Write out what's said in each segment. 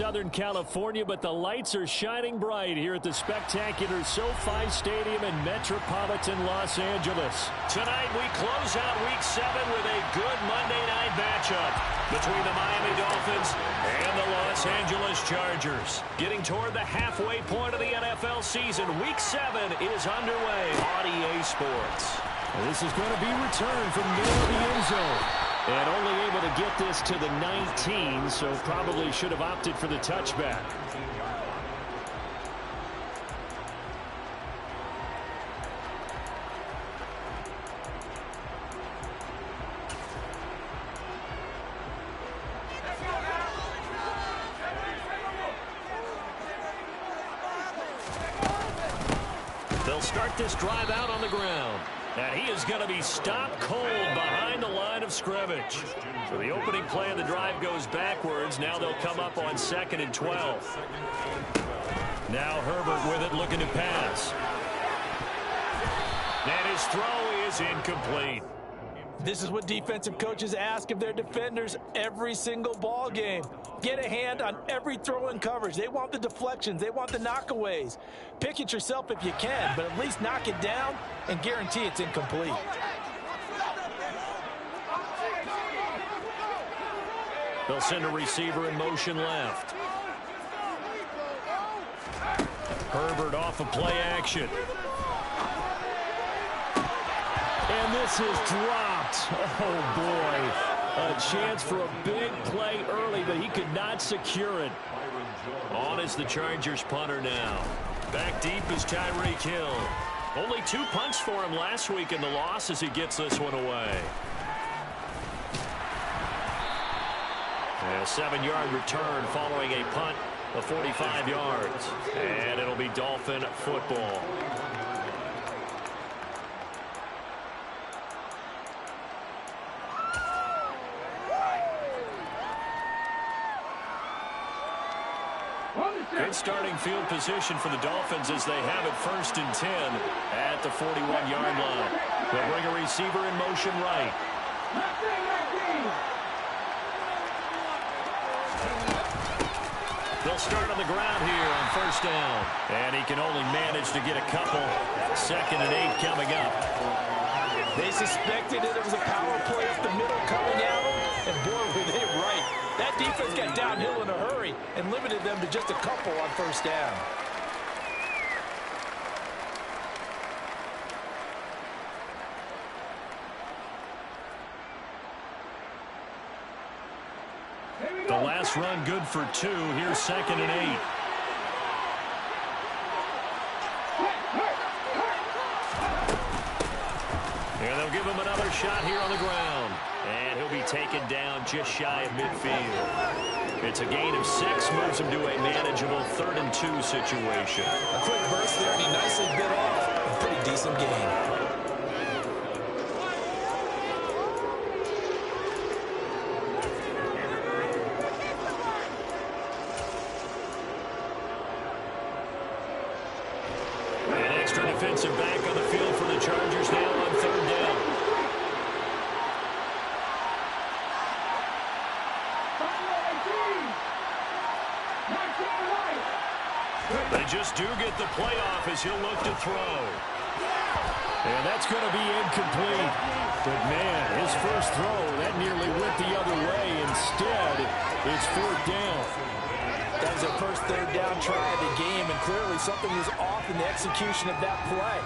Southern California, but the lights are shining bright here at the spectacular SoFi Stadium in metropolitan Los Angeles. Tonight, we close out Week 7 with a good Monday night matchup between the Miami Dolphins and the Los Angeles Chargers. Getting toward the halfway point of the NFL season, Week 7 is underway on EA Sports. This is going to be returned from near the end zone. And only able to get this to the 19, so probably should have opted for the touchback. They'll start this drive out on the ground. And he is going to be stopped cold behind the line of scrimmage. So the opening play of the drive goes backwards. Now they'll come up on 2nd and 12. Now Herbert with it, looking to pass. And his throw is incomplete. This is what defensive coaches ask of their defenders every single ball game. Get a hand on every throw in coverage. They want the deflections. They want the knockaways. Pick it yourself if you can, but at least knock it down and guarantee it's incomplete. They'll send a receiver in motion left. Herbert off of play action. And this is dropped. Oh, boy. A chance for a big play early, but he could not secure it. On is the Chargers punter now. Back deep is Tyreek Hill. Only 2 punts for him last week in the loss as he gets this one away. A 7-yard return following a punt of 45 yards. And it'll be Dolphin football. Good starting field position for the Dolphins as they have it 1st and 10 at the 41-yard line. They'll bring a receiver in motion right. They'll start on the ground here on 1st down. And he can only manage to get a couple. 2nd and 8 coming up. They suspected that it was a power play up the middle coming at them, and boy, were they right. That defense got downhill in a hurry and limited them to just a couple on 1st down. The last run good for 2. Here's 2nd and 8. And they'll give him another shot here on the ground. And he'll be taken down just shy of midfield. It's a gain of 6, moves him to a manageable 3rd and 2 situation. A quick burst there, and he nicely bit off a pretty decent gain. Defensive back on the field for the Chargers now on 3rd down. They just do get the playoff as he'll look to throw. And that's going to be incomplete. But, man, his first throw, that nearly went the other way. Instead, it's 4th down. That was their first 3rd down try of the game, and clearly something was off in the execution of that play.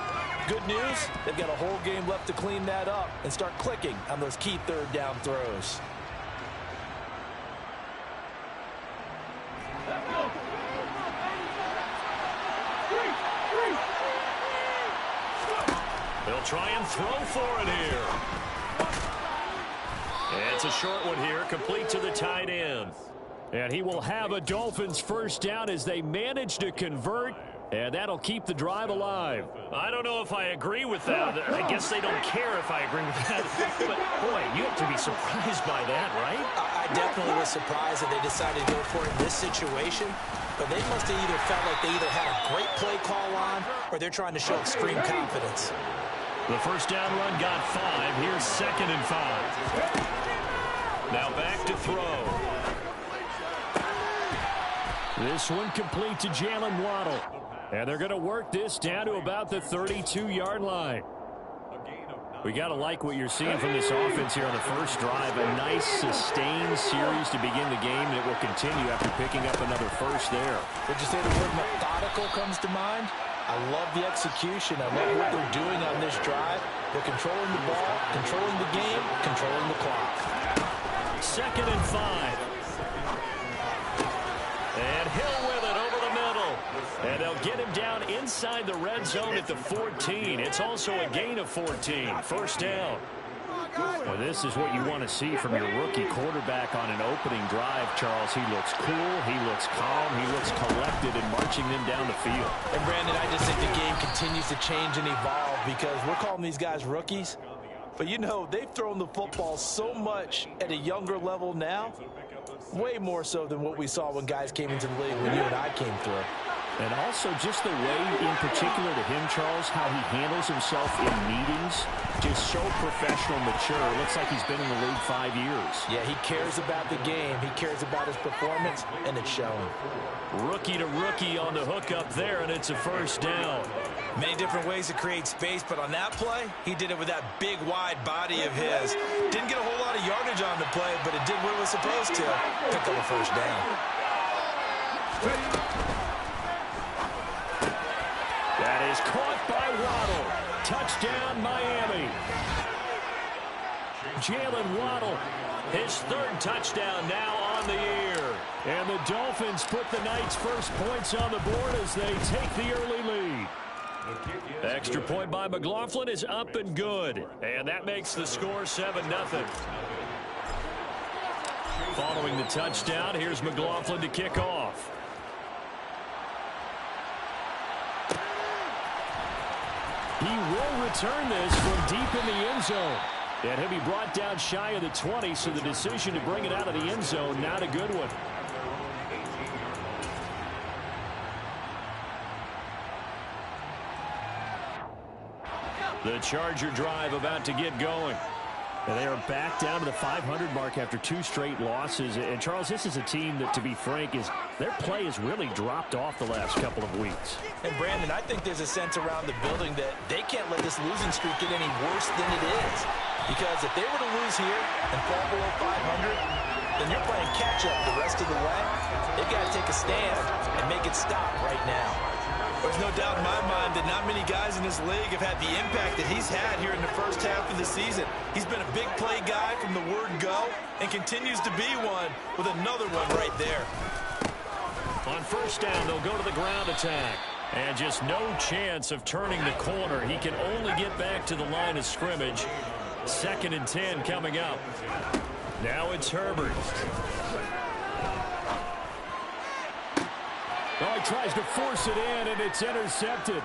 Good news, they've got a whole game left to clean that up and start clicking on those key 3rd down throws. They'll try and throw for it here. And it's a short one here, complete to the tight end. And he will have a Dolphins 1st down as they manage to convert, and that'll keep the drive alive. I don't know if I agree with that. I guess they don't care if I agree with that. But, boy, you have to be surprised by that, right? I definitely was surprised that they decided to go for it in this situation. But they must have either felt like they either had a great play call on or they're trying to show extreme confidence. The 1st down run got 5. Here's 2nd and 5. Now back to throw. This one complete to Jalen Waddle. And they're going to work this down to about the 32-yard line. We got to like what you're seeing from this offense here on the first drive. A nice sustained series to begin the game that will continue after picking up another first there. Would you say the word methodical comes to mind? I love the execution. I love what they're doing on this drive. They're controlling the ball, controlling the game, controlling the clock. 2nd and 5. And Hill with it over the middle. And they'll get him down inside the red zone at the 14. It's also a gain of 14. First down. Well, this is what you want to see from your rookie quarterback on an opening drive, Charles. He looks cool, he looks calm, he looks collected in marching them down the field. And, Brandon, I just think the game continues to change and evolve because we're calling these guys rookies. But, you know, they've thrown the football so much at a younger level now, way more so than what we saw when guys came into the league when you and I came through. And also just the way, in particular to him, Charles, how he handles himself in meetings, just so professional, mature. It looks like he's been in the league 5 years. Yeah, he cares about the game. He cares about his performance, and it's showing. Rookie to rookie on the hook up there, and it's a first down. Many different ways to create space, but on that play, he did it with that big, wide body of his. Didn't get a whole lot of yardage on the play, but it did what it was supposed to. Pick up a first down. That is caught by Waddle. Touchdown, Miami. Jalen Waddle, his 3rd touchdown now on the year. And the Dolphins put the Knights' first points on the board as they take the early lead. Extra point by McLaughlin is up and good. And that makes the score 7-0. Following the touchdown, here's McLaughlin to kick off. He will return this from deep in the end zone. And he'll be brought down shy of the 20, so the decision to bring it out of the end zone, not a good one. The Charger drive about to get going. And they are back down to the 500 mark after 2 straight losses. And, Charles, this is a team that, to be frank, their play has really dropped off the last couple of weeks. And, Brandon, I think there's a sense around the building that they can't let this losing streak get any worse than it is. Because if they were to lose here and fall below 500, then you're playing catch-up the rest of the way. They've got to take a stand and make it stop right now. There's no doubt in my mind that not many guys in this league have had the impact that he's had here in the first half of the season. He's been a big play guy from the word go and continues to be one with another one right there. On first down, they'll go to the ground attack. And just no chance of turning the corner. He can only get back to the line of scrimmage. 2nd and 10 coming up. Now it's Herbert. Oh, he tries to force it in, and it's intercepted.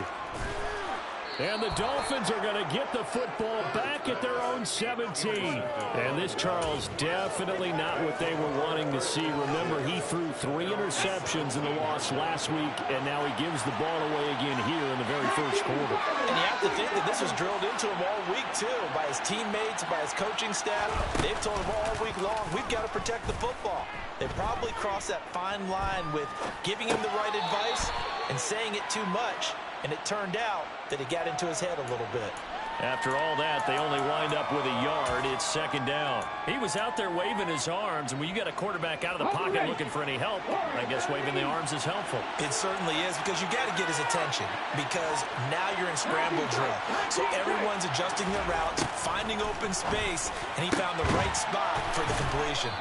And the Dolphins are going to get the football back at their own 17. And this, Charles, definitely not what they were wanting to see. Remember, he threw 3 interceptions in the loss last week, and now he gives the ball away again here in the very first quarter. And you have to think that this was drilled into him all week, too, by his teammates, by his coaching staff. They've told him all week long, we've got to protect the football. They probably crossed that fine line with giving him the right advice and saying it too much. And it turned out that it got into his head a little bit. After all that, they only wind up with a yard. It's 2nd down. He was out there waving his arms, and when you got a quarterback out of the pocket looking for any help, I guess waving the arms is helpful. It certainly is, because you got to get his attention, because now you're in scramble drill. So everyone's adjusting their routes, finding open space, and he found the right spot for the completion.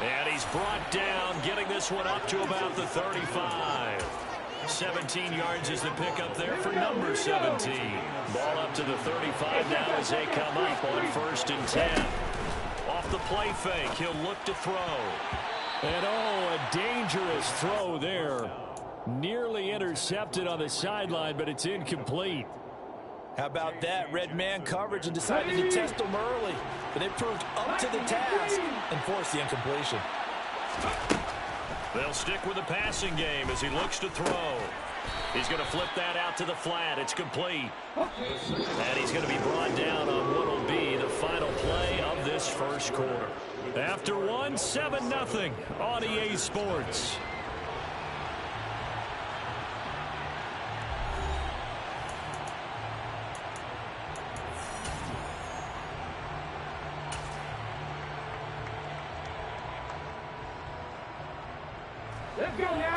And he's brought down, getting this one up to about the 35. 17 yards is the pickup there for number 17. Ball up to the 35 now as they come up on 1st and 10. Off the play fake, he'll look to throw. And oh, a dangerous throw there. Nearly intercepted on the sideline, but it's incomplete. How about that? Red man coverage and decided to test them early. But they proved up to the task and forced the incompletion. They'll stick with the passing game as he looks to throw. He's going to flip that out to the flat. It's complete. And he's going to be brought down on what will be the final play of this first quarter. After one, 7-0 on EA Sports.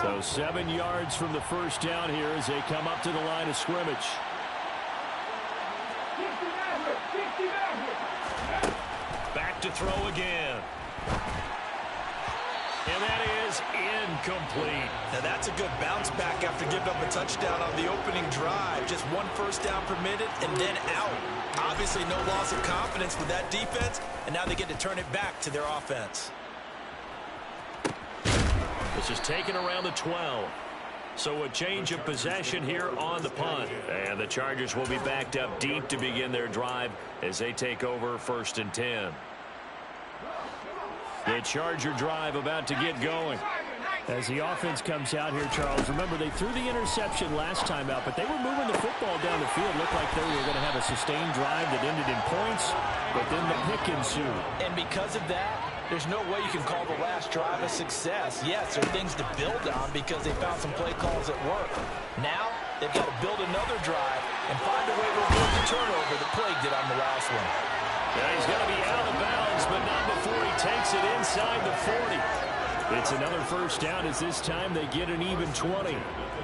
So 7 yards from the first down here as they come up to the line of scrimmage. Back to throw again. And that is incomplete. Now that's a good bounce back after giving up a touchdown on the opening drive. Just 1 first down permitted and then out. Obviously no loss of confidence with that defense, and now they get to turn it back to their offense. This is taken around the 12. So a change of possession here on the punt. And the Chargers will be backed up deep to begin their drive as they take over 1st and 10. The Charger drive about to get going. As the offense comes out here, Charles, remember they threw the interception last time out, but they were moving the football down the field. Looked like they were going to have a sustained drive that ended in points, but then the pick ensued. And because of that, there's no way you can call the last drive a success. Yes, there are things to build on because they found some play calls that work. Now, they've got to build another drive and find a way to avoid the turnover that plagued it on the last one. Yeah, he's going to be out of bounds, but not before he takes it inside the 40. It's another first down as this time they get an even 20.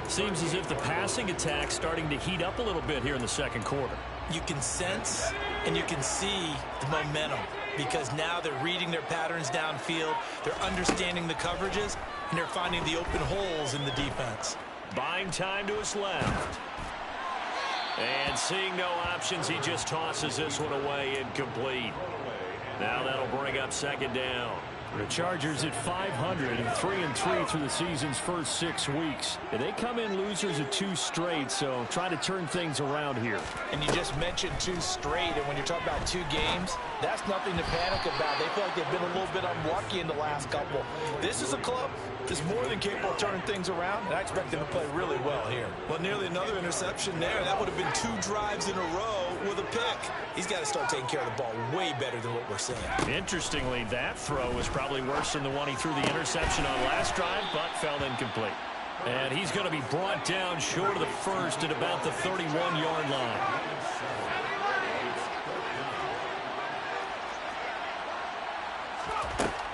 Seems as if the passing attack's starting to heat up a little bit here in the second quarter. You can sense and you can see the momentum because now they're reading their patterns downfield, they're understanding the coverages, and they're finding the open holes in the defense. Buying time to his left. And seeing no options, he just tosses this one away incomplete. Now that'll bring up 2nd down. The Chargers at 500 and 3-3 through the season's first 6 weeks. They come in losers of 2 straight, so try to turn things around here. And you just mentioned 2 straight, and when you're talking about 2 games, that's nothing to panic about. They feel like they've been a little bit unlucky in the last couple. This is a club that's more than capable of turning things around, and I expect them to play really well here. Well, nearly another interception there. That would have been 2 drives in a row with a pick. He's got to start taking care of the ball way better than what we're seeing. Interestingly, that throw was probably worse than the one he threw the interception on last drive, but fell incomplete. And he's going to be brought down short of the first at about the 31-yard line.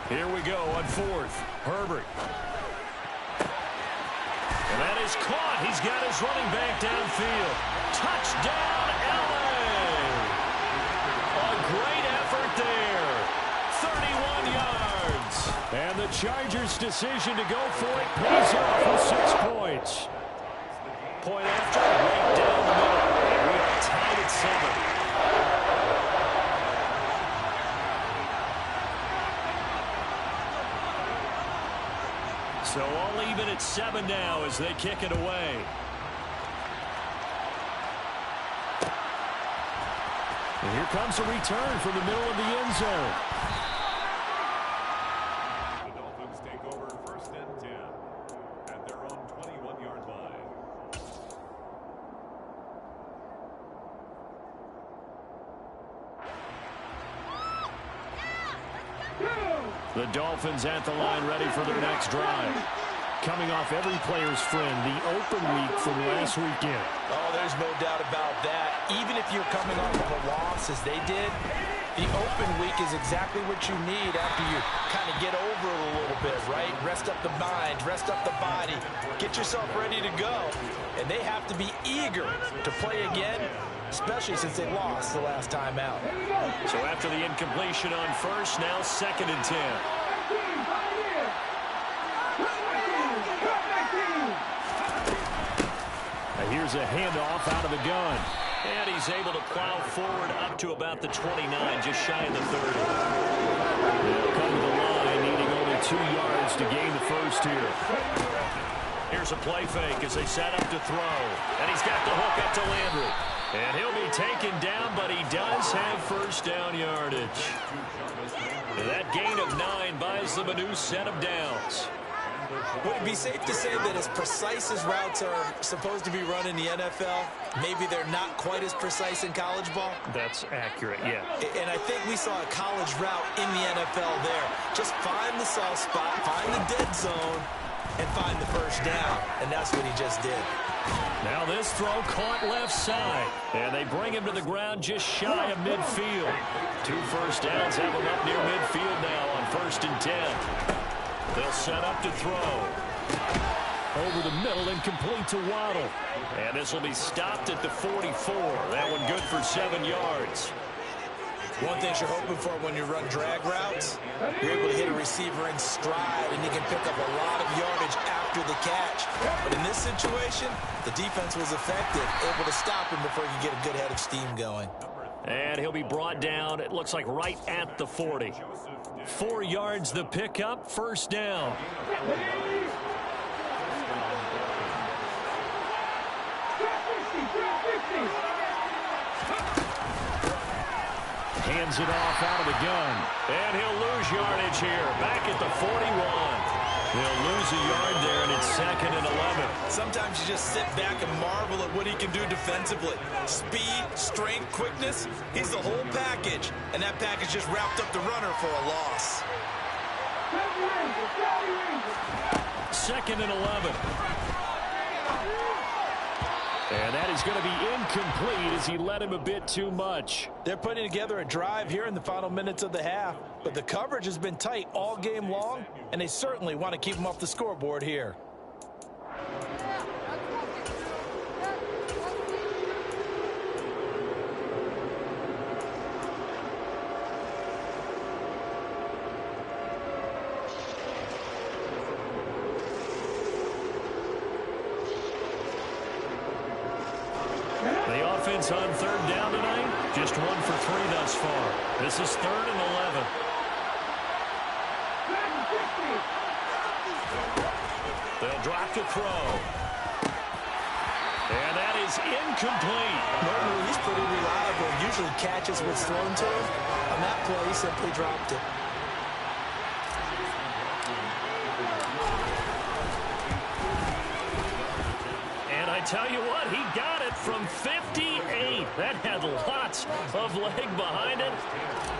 Here we go on 4th. Herbert. And that is caught. He's got his running back downfield. Touchdown, LA! A great effort there. 31 yards. And the Chargers' decision to go for it pays off with 6 points. Point after, right down the middle. And we are tied at 7. So all even at 7 now as they kick it away. And here comes a return from the middle of the end zone. The Dolphins take over 1st and 10 at their own 21-yard line. The Dolphins at the line ready for their next drive. Coming off every player's friend, the open week from last weekend. Oh, there's no doubt about that. Even if you're coming off of a loss as they did, the open week is exactly what you need after you kind of get over it a little bit, right? Rest up the mind, rest up the body, get yourself ready to go. And they have to be eager to play again, especially since they lost the last time out. So after the incompletion on first, now 2nd and 10. Now here's a handoff out of the gun. And he's able to plow forward up to about the 29, just shy of the 30. They'll come to the line, needing only 2 yards to gain the first here. Here's a play fake as they set up to throw. And he's got the hook up to Landry. And he'll be taken down, but he does have first down yardage. And that gain of 9 buys them a new set of downs. Would it be safe to say that as precise as routes are supposed to be run in the NFL, maybe they're not quite as precise in college ball? That's accurate, yeah. And I think we saw a college route in the NFL there. Just find the soft spot, find the dead zone, and find the first down. And that's what he just did. Now this throw caught left side. And they bring him to the ground just shy of midfield. 2 first downs have him up near midfield now on 1st and 10. They'll set up to throw. over the middle and complete to Waddle. And this will be stopped at the 44. That one good for 7 yards. One thing you're hoping for when you run drag routes, you're able to hit a receiver in stride, and you can pick up a lot of yardage after the catch. But in this situation, the defense was effective, able to stop him before he could get a good head of steam going. And he'll be brought down, it looks like right at the 40. 4 yards the pickup, first down. Hands it off out of the gun. And he'll lose yardage here. Back at the 41. He'll lose a yard there, and it's 2nd and 11. Sometimes you just sit back and marvel at what he can do defensively. Speed, strength, quickness. He's the whole package. And that package just wrapped up the runner for a loss. 2nd and 11. And that is going to be incomplete as he led him a bit too much. They're putting together a drive here in the final minutes of the half, but the coverage has been tight all game long, and they certainly want to keep him off the scoreboard here. Offense on 3rd down tonight, just 1 for 3 thus far. This is 3rd and 11. They'll drop to throw. And that is incomplete. Normally he's pretty reliable, usually catches what's thrown to him. On that play, he simply dropped it. I tell you what, he got it from 58. That had lots of leg behind it.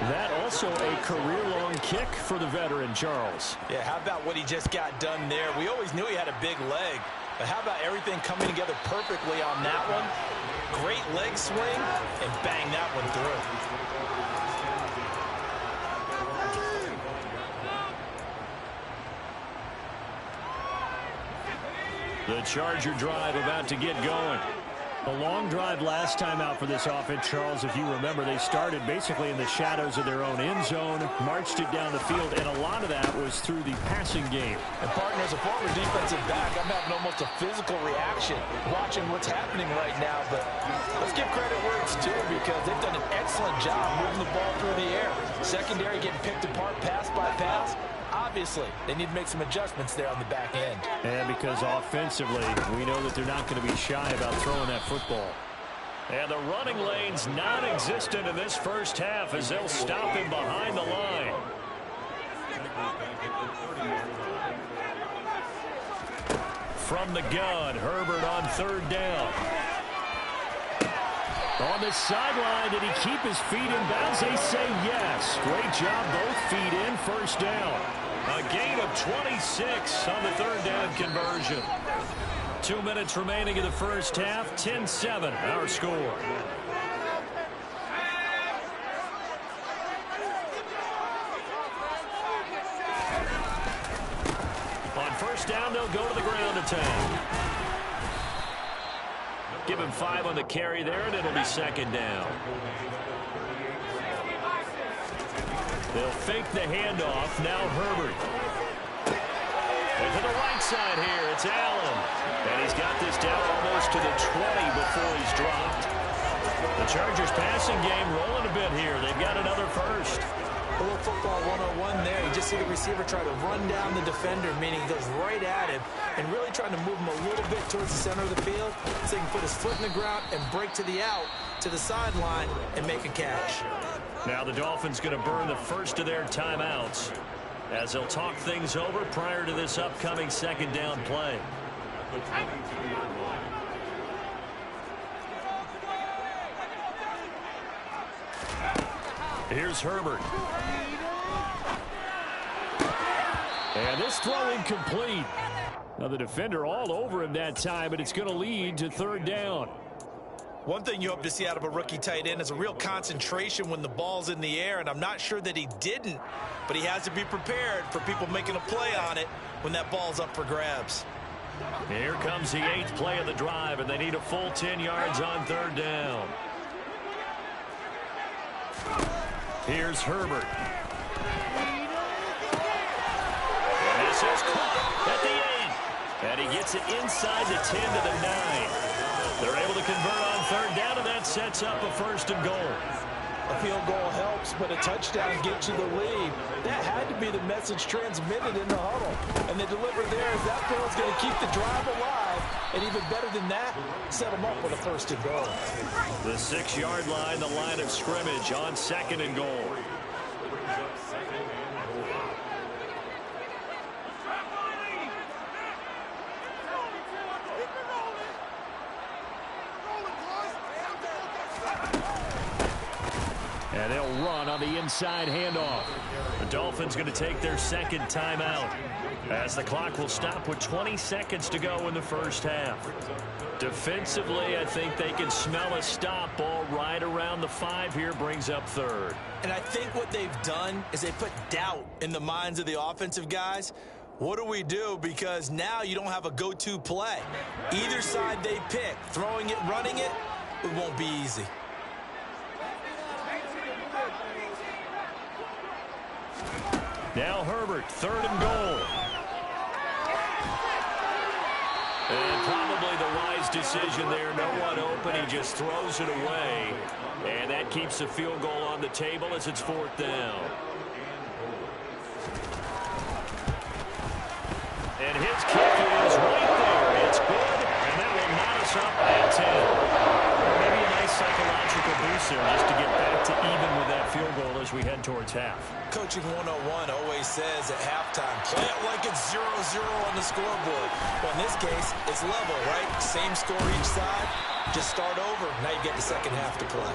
That also a career-long kick for the veteran, Charles. Yeah, how about what he just got done there? We always knew he had a big leg, but how about everything coming together perfectly on that one? Great leg swing, and bang that one through. The Charger drive about to get going. A long drive last time out for this offense, Charles. If you remember, they started basically in the shadows of their own end zone, marched it down the field, and a lot of that was through the passing game. And partner, as a former defensive back, I'm having almost a physical reaction watching what's happening right now. But let's give credit where it's due, because they've done an excellent job moving the ball through the air. Secondary getting picked apart pass by pass. Obviously, they need to make some adjustments there on the back end. And because offensively, we know that they're not going to be shy about throwing that football. And the running lane's non-existent in this first half as they'll stop him behind the line. From the gun, Herbert on 3rd down. On the sideline, did he keep his feet in bounds? They say yes. Great job, both feet in, first down. A gain of 26 on the 3rd down conversion. 2 minutes remaining in the first half, 10-7, our score. On first down, they'll go to the ground attack. Give him 5 on the carry there, and it'll be 2nd down. They'll fake the handoff. Now Herbert. And to the right side here, it's Allen. And he's got this down almost to the 20 before he's dropped. The Chargers passing game rolling a bit here. They've got another first. A little football 101 there. You just see the receiver try to run down the defender, meaning he goes right at him and really trying to move him a little bit towards the center of the field so he can put his foot in the ground and break to the out, to the sideline, and make a catch. Now the Dolphins going to burn the first of their timeouts as they'll talk things over prior to this upcoming 2nd down play. Here's Herbert. And this throw incomplete. Now the defender all over him that time, but it's going to lead to 3rd down. One thing you hope to see out of a rookie tight end is a real concentration when the ball's in the air, and I'm not sure that he didn't, but he has to be prepared for people making a play on it when that ball's up for grabs. Here comes the 8th play of the drive, and they need a full 10 yards on 3rd down. Here's Herbert. And this is caught at the 8. And he gets it inside the 10 to the 9. They're able to convert on 3rd down, and that sets up a 1st and goal. A field goal helps, but a touchdown gets you the lead. That had to be the message transmitted in the huddle. And they deliver there as that ball is going to keep the drive alive. And even better than that, set them up with a 1st and goal. The 6-yard line, the line of scrimmage on 2nd and goal. And they'll run on the inside handoff. The Dolphins going to take their 2nd timeout as the clock will stop with 20 seconds to go in the 1st half. Defensively, I think they can smell a stop. Ball right around the 5 here, brings up 3rd. And I think what they've done is they put doubt in the minds of the offensive guys. What do we do? Because now you don't have a go-to play. Either side they pick, throwing it, running it, it won't be easy. Now Herbert, 3rd and goal. And probably the wise decision there. No one open. He just throws it away. And that keeps the field goal on the table as it's 4th down. And his kick is right there. It's good. And that will knot us up at 10. Maybe a nice psychological boost there just to get back to even with that field goal as we head towards half. Coaching 101 always says at halftime, play it like it's 0-0 on the scoreboard. Well, in this case, it's level, right? Same score each side. Just start over. Now you get the 2nd half to play.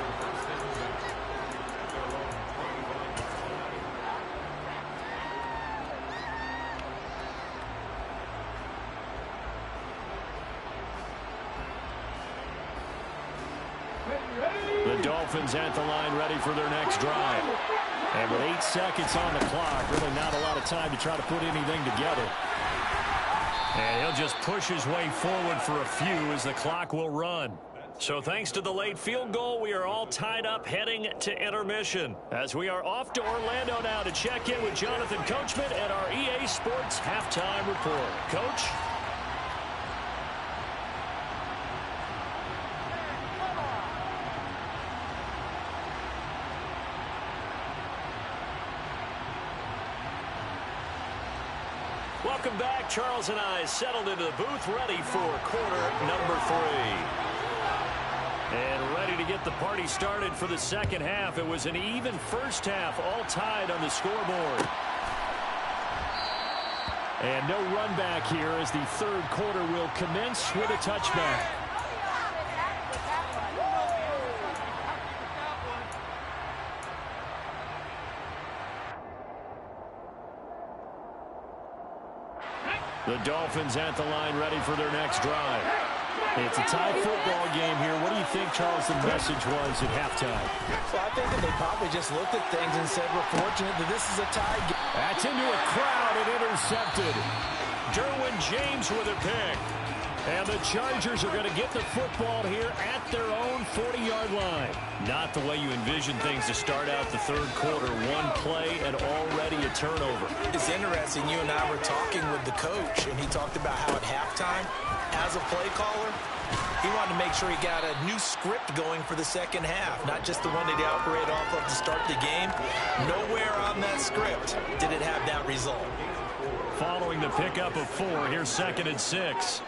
The Dolphins at the line ready for their next drive. And with 8 seconds on the clock, really not a lot of time to try to put anything together. And he'll just push his way forward for a few as the clock will run. So thanks to the late field goal, we are all tied up heading to intermission. As we are off to Orlando now to check in with Jonathan Coachman at our EA Sports Halftime Report. Coach? Welcome back. Charles and I settled into the booth, ready for quarter number 3. And ready to get the party started for the 2nd half. It was an even 1st half, all tied on the scoreboard. And no run back here as the 3rd quarter will commence with a touchback. The Dolphins at the line ready for their next drive. It's a tie football game here. What do you think, Charles, the message was at halftime? Well, I think that they probably just looked at things and said, we're fortunate that this is a tie game. That's into a crowd and intercepted. Derwin James with a pick. And the Chargers are going to get the football here at their own 40-yard line. Not the way you envision things to start out the 3rd quarter. One play and already a turnover. It's interesting. You and I were talking with the coach, and he talked about how at halftime, as a play caller, he wanted to make sure he got a new script going for the 2nd half, not just the one that he operated off of to start the game. Nowhere on that script did it have that result. Following the pickup of 4, here's 2nd and 6.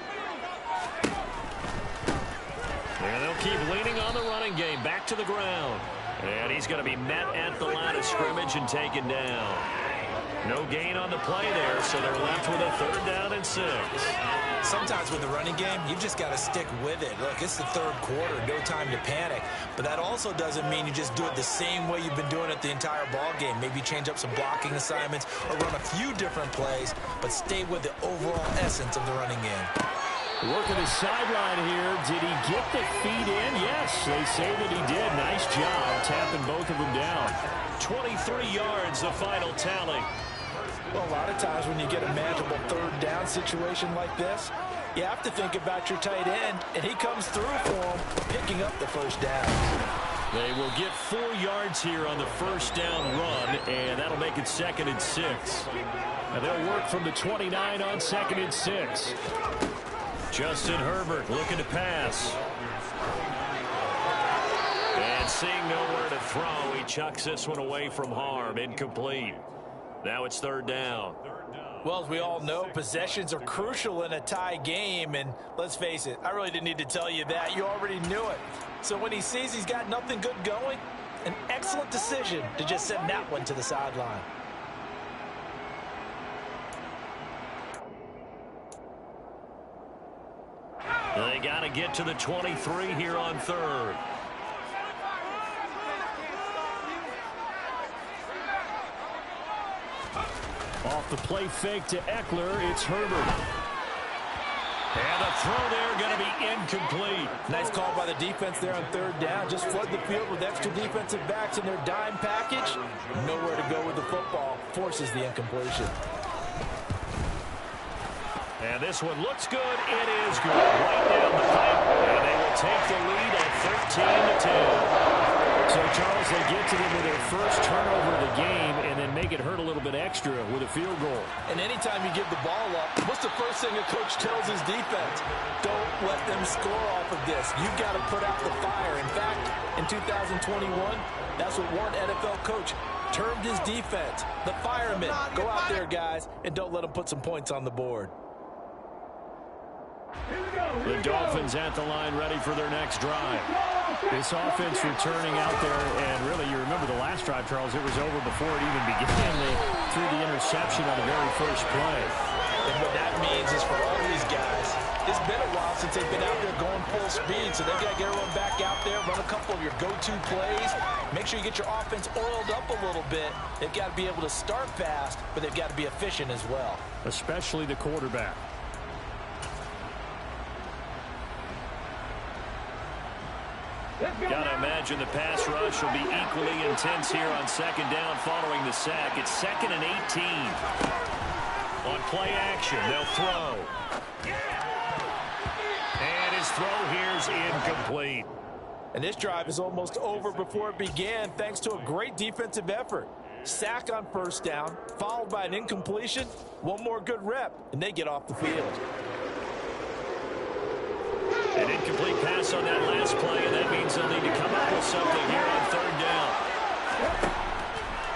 And they'll keep leaning on the running game. Back to the ground. And he's going to be met at the line of scrimmage and taken down. No gain on the play there, so they're left with a 3rd down and 6. Sometimes with the running game, you've just got to stick with it. Look, it's the 3rd quarter, no time to panic. But that also doesn't mean you just do it the same way you've been doing it the entire ball game. Maybe change up some blocking assignments or run a few different plays, but stay with the overall essence of the running game. Working the sideline here. Did he get the feet in? Yes, they say that he did. Nice job tapping both of them down. 23 yards, the final tally. Well, a lot of times when you get a manageable 3rd down situation like this, You have to think about your tight end, and he comes through for him, picking up the first down. They will get 4 yards here on the first down run, and that'll make it 2nd and 6. And they'll work from the 29 on 2nd and 6. Justin Herbert looking to pass. And seeing nowhere to throw, he chucks this one away from harm. Incomplete. Now it's 3rd down. Well, as we all know, possessions are crucial in a tie game, and let's face it, I really didn't need to tell you that. You already knew it. So when he sees he's got nothing good going, an excellent decision to just send that one to the sideline. They got to get to the 23 here on 3rd. Off the play fake to Eckler, it's Herbert. And the throw there going to be incomplete. Nice call by the defense there on 3rd down. Just flood the field with extra defensive backs in their dime package. Nowhere to go with the football. Forces the incompletion. And this one looks good. It is good. Right down the pipe. And they will take the lead at 13-10. So, Charles, they get to them with their first turnover of the game and then make it hurt a little bit extra with a field goal. And anytime you give the ball up, what's the first thing a coach tells his defense? Don't let them score off of this. You've got to put out the fire. In fact, in 2021, that's what one NFL coach termed his defense. The firemen. Go out there, guys, and don't let them put some points on the board. The Dolphins at the line ready for their next drive. This offense returning out there, and really, you remember the last drive, Charles, it was over before it even began. They threw the interception on the very first play. And what that means is for all these guys, it's been a while since they've been out there going full speed, so they've got to get everyone back out there, run a couple of your go-to plays, make sure you get your offense oiled up a little bit. They've got to be able to start fast, but they've got to be efficient as well. Especially the quarterback. Got to imagine the pass rush will be equally intense here on 2nd down following the sack. It's 2nd and 18. On play action, they'll throw. And his throw here's incomplete. And this drive is almost over before it began thanks to a great defensive effort. Sack on 1st down, followed by an incompletion. One more good rep, and they get off the field. An incomplete pass on that last play, and that means they'll need to come up with something here on 3rd down.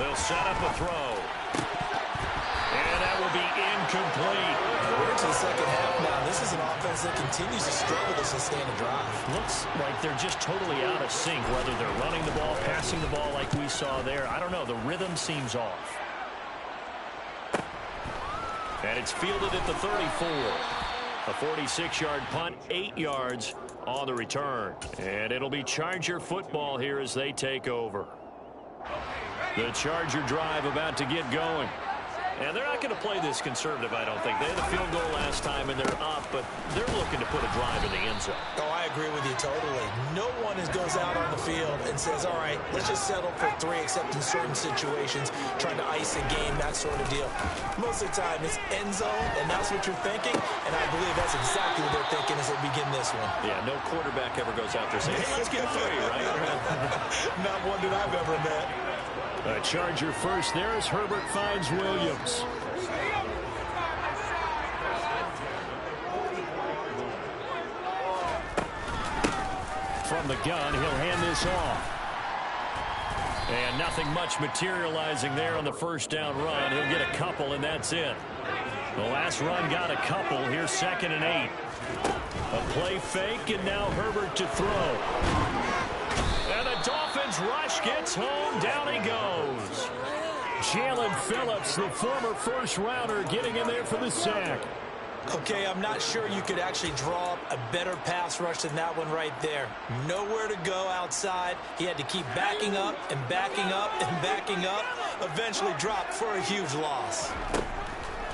They'll set up a throw. And that will be incomplete. We're into the 2nd half now. This is an offense that continues to struggle to sustain a drive. Looks like they're just totally out of sync, whether they're running the ball, passing the ball like we saw there. I don't know. The rhythm seems off. And it's fielded at the 34. A 46-yard punt, 8 yards on the return. And it'll be Charger football here as they take over. The Charger drive about to get going. And they're not going to play this conservative, I don't think. They had a field goal last time, and they're up, but they're looking to put a drive in the end zone. Oh, I agree with you totally. No one goes out on the field and says, all right, let's just settle for 3, except in certain situations, trying to ice a game, that sort of deal. Most of the time, it's end zone, and that's what you're thinking, and I believe that's exactly what they're thinking as they begin this one. Yeah, no quarterback ever goes out there saying, hey, let's get 3, right? Not one that I've ever met. A Charger first there as Herbert finds Williams. From the gun, he'll hand this off. And nothing much materializing there on the first down run. He'll get a couple, and that's it. The last run got a couple. Here's 2nd and 8. A play fake, and now Herbert to throw. And the Dolphins rush gets home. Down he goes. Jalen Phillips, the former first-rounder, getting in there for the sack. Okay, I'm not sure you could actually draw up a better pass rush than that one right there. Nowhere to go outside. He had to keep backing up and backing up and backing up. Eventually dropped for a huge loss.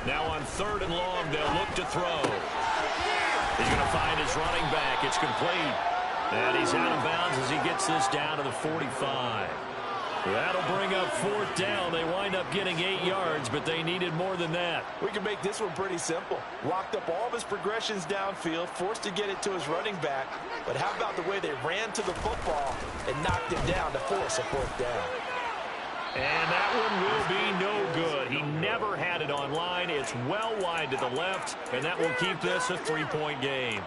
Now on 3rd and long, they'll look to throw. He's going to find his running back. It's complete. And he's out of bounds as he gets this down to the 45. That'll bring up 4th down. They wind up getting 8 yards, but they needed more than that. We can make this one pretty simple. Locked up all of his progressions downfield, forced to get it to his running back. But how about the way they ran to the football and knocked him down to force a 4th down? And that one will be no good. He never had it on line. It's well wide to the left, and that will keep this a 3-point game.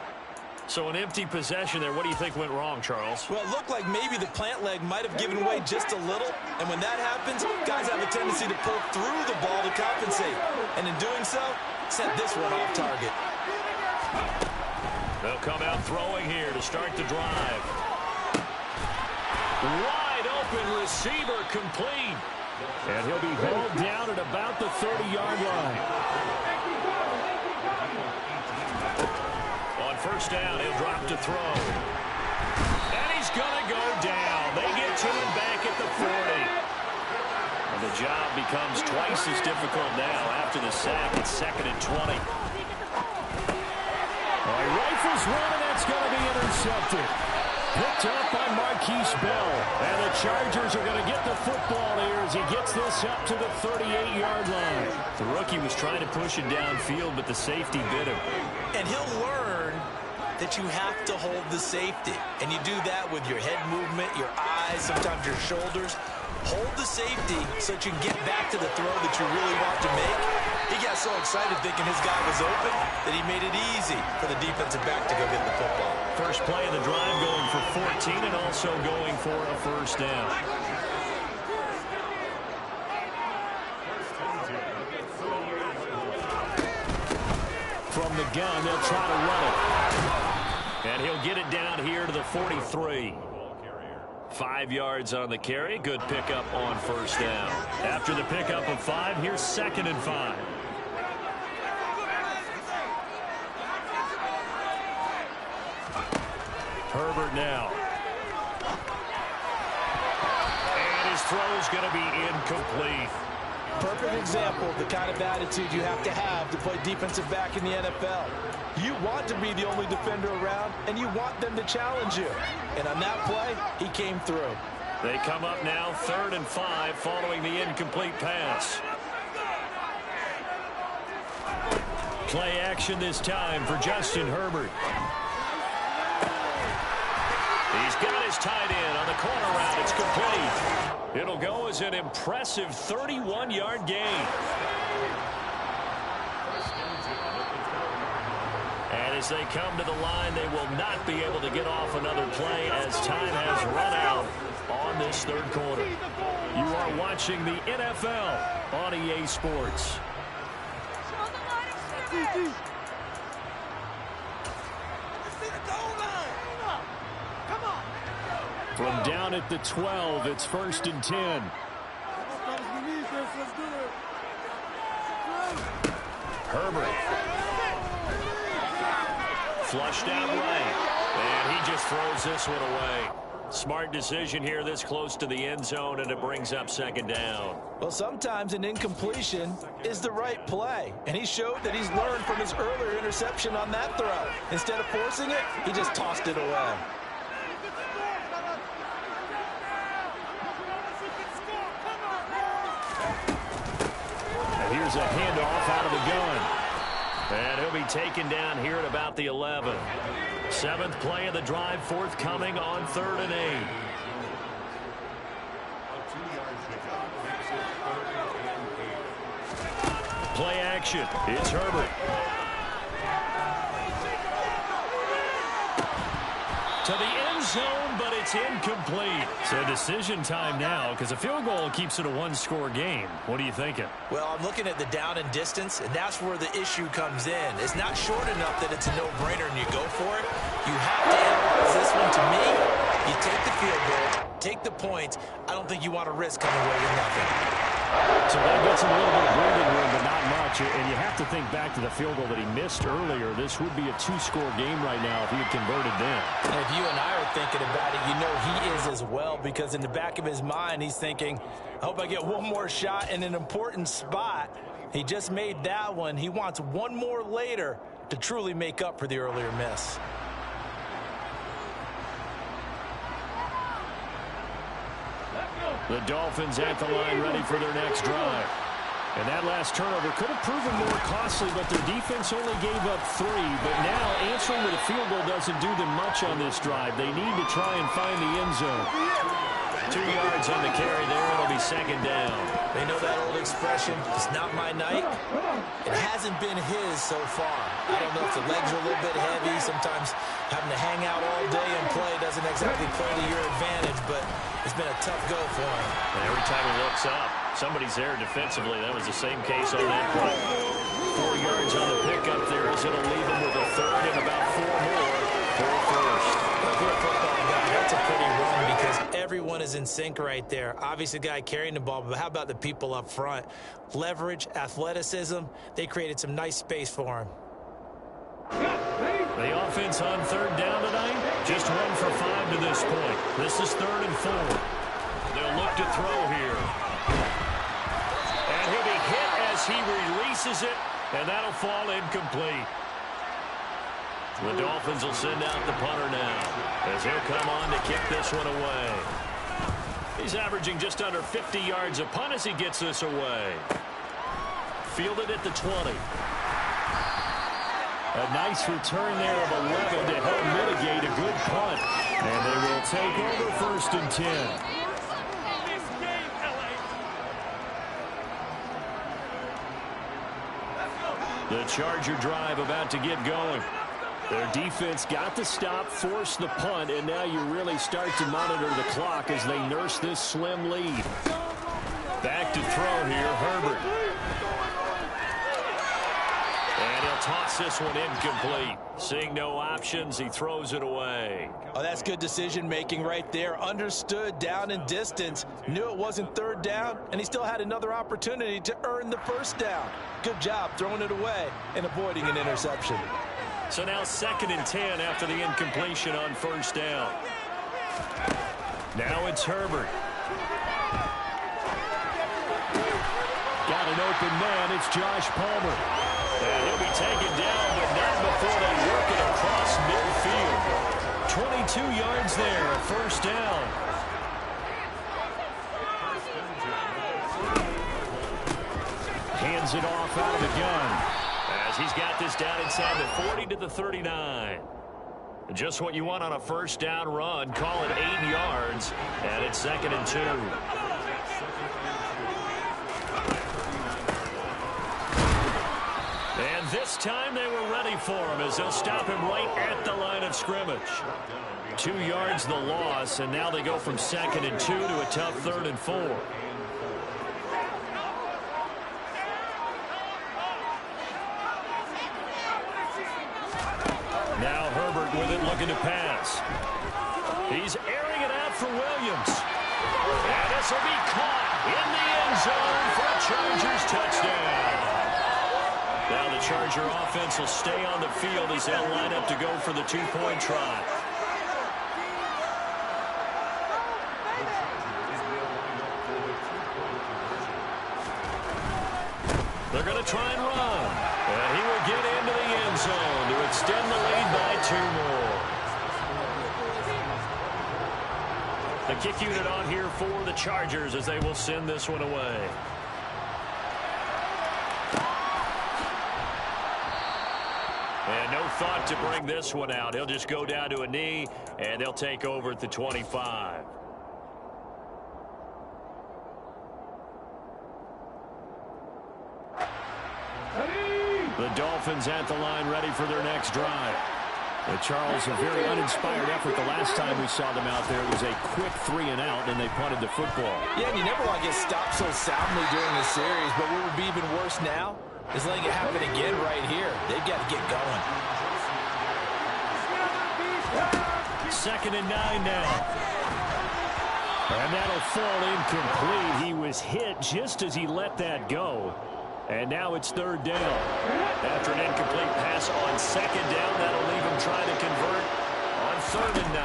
So an empty possession there. What do you think went wrong, Charles? Well, it looked like maybe the plant leg might have given way just a little. And when that happens, guys have a tendency to pull through the ball to compensate. And in doing so, sent this one off target. They'll come out throwing here to start the drive. Wide open receiver complete. And he'll be hauled down at about the 30-yard line. On 1st down, he'll drop to throw. And he's going to go down. They get to him back at the 40. And the job becomes twice as difficult now after the sack. It's 2nd and 20. He rifles one, and that's going to be intercepted. Picked up by Marquise Bell. And the Chargers are going to get the football here as he gets this up to the 38-yard line. The rookie was trying to push it downfield, but the safety bit him. And he'll learn that you have to hold the safety. And you do that with your head movement, your eyes, sometimes your shoulders. Hold the safety so that you can get back to the throw that you really want to make. He got so excited thinking his guy was open that he made it easy for the defensive back to go get the football. First play of the drive going for 14 and also going for a 1st down. From the gun, they'll try to run it. And he'll get it down here to the 43. 5 yards on the carry. Good pickup on 1st down. After the pickup of 5, here's 2nd and 5. Herbert now. And his throw's going to be incomplete. Perfect example of the kind of attitude you have to play defensive back in the NFL. You want to be the only defender around, and you want them to challenge you. And on that play, he came through. They come up now 3rd and 5 following the incomplete pass. Play action this time for Justin Herbert. He's got his tight end on the corner route. It's complete. It'll go as an impressive 31-yard gain. And as they come to the line, they will not be able to get off another play as time has run out on this 3rd quarter. You are watching the NFL on EA Sports. From down at the 12, it's 1st and 10. Herbert. Flushed out right. And he just throws this one away. Smart decision here this close to the end zone, and it brings up 2nd down. Well, sometimes an incompletion is the right play. And he showed that he's learned from his earlier interception on that throw. Instead of forcing it, he just tossed it away. Here's a handoff out of the gun. And he'll be taken down here at about the 11. 7th play of the drive forthcoming on 3rd and 8. Play action. It's Herbert. To the end zone, but it's incomplete. So decision time now because a field goal keeps it a 1-score game. What are you thinking? Well, I'm looking at the down and distance, and that's where the issue comes in. It's not short enough that it's a no-brainer and you go for it. You have to analyze this one. To me, you take the field goal, take the points. I don't think you want to risk coming away with nothing. So that gets him a little bit of breathing room, but not much. And you have to think back to the field goal that he missed earlier. This would be a 2-score game right now if he had converted then. And if you and I are thinking about it, you know he is as well, because in the back of his mind, he's thinking, I hope I get one more shot in an important spot. He just made that one. He wants one more later to truly make up for the earlier miss. The Dolphins at the line ready for their next drive. And that last turnover could have proven more costly, but their defense only gave up 3. But now answering with a field goal doesn't do them much on this drive. They need to try and find the end zone. 2 yards on the carry there. It'll be second down. They know that old expression, it's not my night. It hasn't been his so far. I don't know if the legs are a little bit heavy. Sometimes having to hang out all day and play doesn't exactly play to your advantage, but it's been a tough go for him. And every time he looks up, somebody's there defensively. That was the same case on that play. 4 yards on the pickup there as it'll leave him with a third and about 4 more for a first. If you're a football guy, that's a pretty run because everyone is in sync right there. Obviously, the guy carrying the ball, but how about the people up front? Leverage, athleticism, they created some nice space for him. The offense on third down tonight, just 1 for 5 to this point. This is 3rd and 4. They'll look to throw here. And he'll be hit as he releases it, and that'll fall incomplete. The Dolphins will send out the punter now as he'll come on to kick this one away. He's averaging just under 50 yards a punt as he gets this away. Fielded at the 20. A nice return there of 11 to help mitigate a good punt. And they will take over 1st and 10. The Charger drive about to get going. Their defense got the stop, forced the punt, and now you really start to monitor the clock as they nurse this slim lead. Back to throw here, Herbert. And he'll toss this one incomplete. Seeing no options, he throws it away. Oh, that's good decision-making right there. Understood down in distance. Knew it wasn't 3rd down, and he still had another opportunity to earn the 1st down. Good job throwing it away and avoiding an interception. So now 2nd and 10 after the incompletion on 1st down. Now it's Herbert. Got an open man. It's Josh Palmer. And he'll be taken down, but not before they work it across midfield. 22 yards there, a 1st down. Hands it off out of the gun. As he's got this down inside the 40 to the 39. Just what you want on a 1st down run. Call it 8 yards. And it's 2nd and 2. And this time they were ready for him as they'll stop him right at the line of scrimmage. 2 yards the loss, and now they go from 2nd and 2 to a tough 3rd and 4. Now Herbert with it, looking to pass. He's airing it out for Williams. And this will be caught in the end zone for a Chargers touchdown. Now the Charger offense will stay on the field as they'll line up to go for the 2-point try. They're going to try and run. And he will get into the end zone to extend the lead by 2 more. The kick unit on here for the Chargers as they will send this one away. And no thought to bring this one out. He'll just go down to a knee, and they'll take over at the 25. The Dolphins at the line ready for their next drive. Charles, a very uninspired effort the last time we saw them out there. It was a quick 3-and-out, and they punted the football. Yeah, and you never want to get stopped so soundly during the series, but what would be even worse now is letting it happen again right here. They've got to get going. 2nd and 9 now. And that'll fall incomplete. He was hit just as he let that go. And now it's 3rd down. After an incomplete pass on 2nd down, that'll leave him trying to convert on 3rd and 9.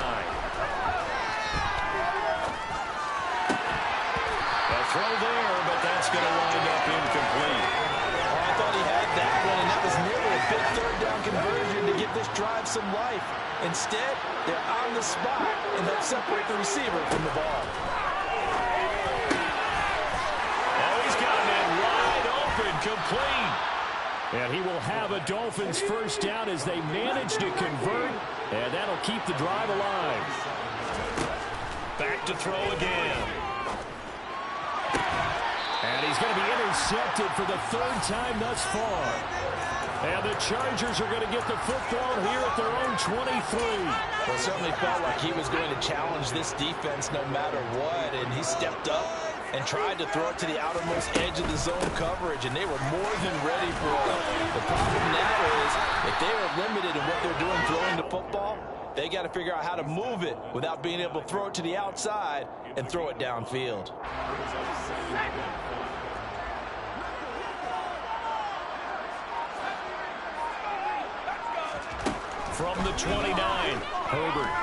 A throw there, but that's going to wind up incomplete. Oh, I thought he had that one, and that was nearly a big 3rd down conversion to give this drive some life. Instead, they're on the spot and help separate the receiver from the ball. Incomplete. And he will have a Dolphins first down as they manage to convert, and that'll keep the drive alive. Back to throw again. And he's going to be intercepted for the third time thus far. And the Chargers are going to get the football here at their own 23. Well, it certainly felt like he was going to challenge this defense no matter what, and he stepped up and tried to throw it to the outermost edge of the zone coverage, and they were more than ready for it. The problem now is if they are limited in what they're doing throwing the football, they got to figure out how to move it without being able to throw it to the outside and throw it downfield. From the 29, Herbert.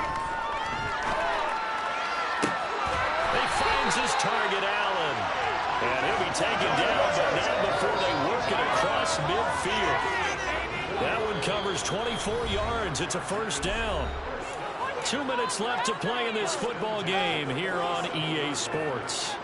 He finds his target, Allen. And he'll be taken down, but not before they work it across midfield. That one covers 24 yards. It's a first down. 2 minutes left to play in this football game here on EA Sports.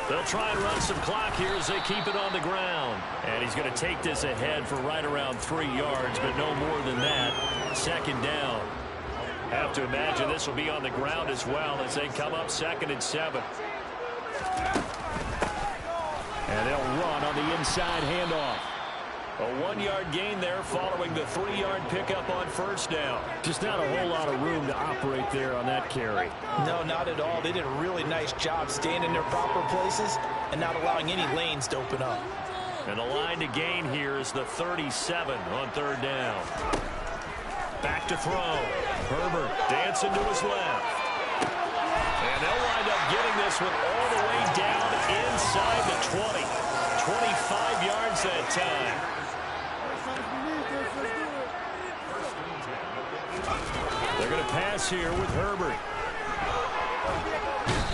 They'll try and run some clock here as they keep it on the ground. And he's going to take this ahead for right around 3 yards, but no more than that. Second down. Have to imagine this will be on the ground as well as they come up 2nd and 7. And they'll run on the inside handoff. A 1-yard gain there following the 3-yard pickup on first down. Just not a whole lot of room to operate there on that carry. No, not at all. They did a really nice job staying in their proper places and not allowing any lanes to open up. And the line to gain here is the 37 on third down. Back to throw. Herbert dancing to his left. And they'll wind up getting this one all the way down inside the 20. 25 yards that time. They're going to pass here with Herbert.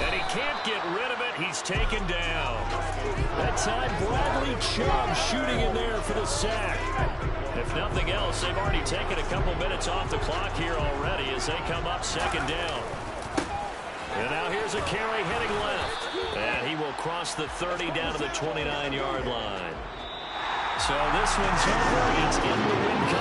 And he can't get rid of it. He's taken down. That time, Bradley Chubb shooting in there for the sack. If nothing else, they've already taken a couple minutes off the clock here already as they come up 2nd down. And now here's a carry heading left. And he will cross the 30 down to the 29-yard line. So this one's over. It's in the win column.